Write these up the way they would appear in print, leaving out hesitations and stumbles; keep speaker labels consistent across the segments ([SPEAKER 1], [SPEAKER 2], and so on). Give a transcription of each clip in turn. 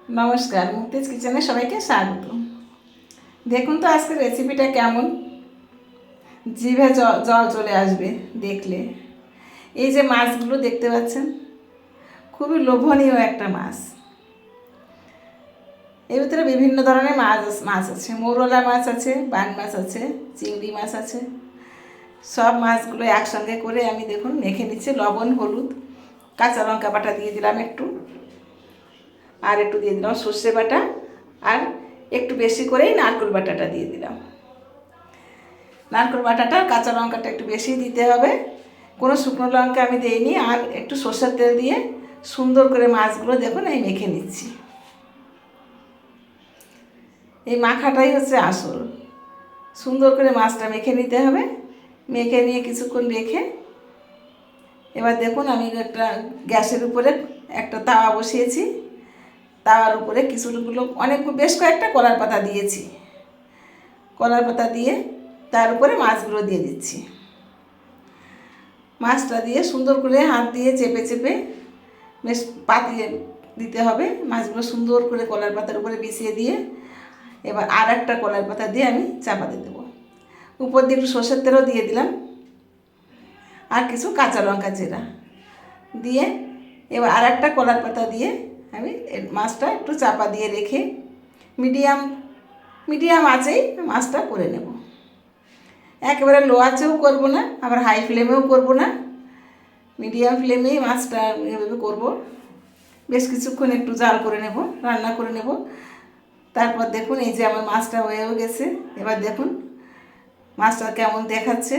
[SPEAKER 1] নমস্কার, মুক্তিজ কিচেনে সবাইকে স্বাগত। দেখুন তো আজকের রেসিপিটা কেমন, জিভে জল জল চলে আসবে দেখলে। এই যে মাছগুলো দেখতে পাচ্ছেন, খুবই লোভনীয় একটা মাছ। এর ভিতরে বিভিন্ন ধরনের মাছ আছে, মৌরলা মাছ আছে, বান মাছ আছে, চিংড়ি মাছ আছে। সব মাছগুলো একসঙ্গে করে আমি দেখুন মেখে নিচ্ছি। লবণ, হলুদ, কাঁচা লঙ্কা বাটা দিয়ে দিলাম একটু, আর একটু দিয়ে দিলাম সর্ষে বাটা, আর একটু বেশি করেই নারকেল বাটাটা দিয়ে দিলাম। নারকেল বাটাটা, কাঁচা লঙ্কাটা একটু বেশি দিতে হবে। কোনো শুকনো লঙ্কা আমি দিইনি। আর একটু সর্ষের তেল দিয়ে সুন্দর করে মাছগুলো দেখুন এই মেখে নিচ্ছি। এই মাখাটাই হচ্ছে আসল। সুন্দর করে মাছটা মেখে নিতে হবে। মেখে নিয়ে কিছুক্ষণ রেখে এবার দেখুন আমি একটা গ্যাসের উপরে একটা তাওয়া বসিয়েছি। তাওয়ার উপরে বেশ কয়েকটা কলার পাতা দিয়েছি। কলার পাতা দিয়ে তার উপরে মাছগুলো দিয়ে দিচ্ছি। মাছটা দিয়ে সুন্দর করে হাত দিয়ে চেপে চেপে বেশ পাতিয়ে দিতে হবে। মাছগুলো সুন্দর করে কলার পাতার উপরে বিছিয়ে দিয়ে এবার আর একটা কলার পাতা দিয়ে আমি চাপাতে দেবো। উপর দিয়ে একটু সর্ষের তেলও দিয়ে দিলাম, আর কিছু কাঁচা লঙ্কা চেরা দিয়ে এবার আর একটা কলার পাতা দিয়ে আমি মাছটা একটু চাপা দিয়ে রেখে মিডিয়াম আঁচেই মাছটা করে নেব। একেবারে লো আঁচেও করবো না, আবার হাই ফ্লেমেও করবো না, মিডিয়াম ফ্লেমেই মাছটা এভাবে করবো। বেশ কিছুক্ষণ একটু জাল করে নেব, রান্না করে নেব। তারপর দেখুন এই যে আমার মাছটা হয়েও গেছে। এবার দেখুন মাছটা কেমন দেখাচ্ছে।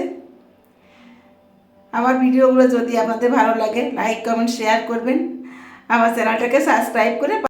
[SPEAKER 1] আমার ভিডিওগুলো যদি আপনাদের ভালো লাগে, লাইক, কমেন্ট, শেয়ার করবেন। আমার চ্যানেলটাকে সাবস্ক্রাইব করে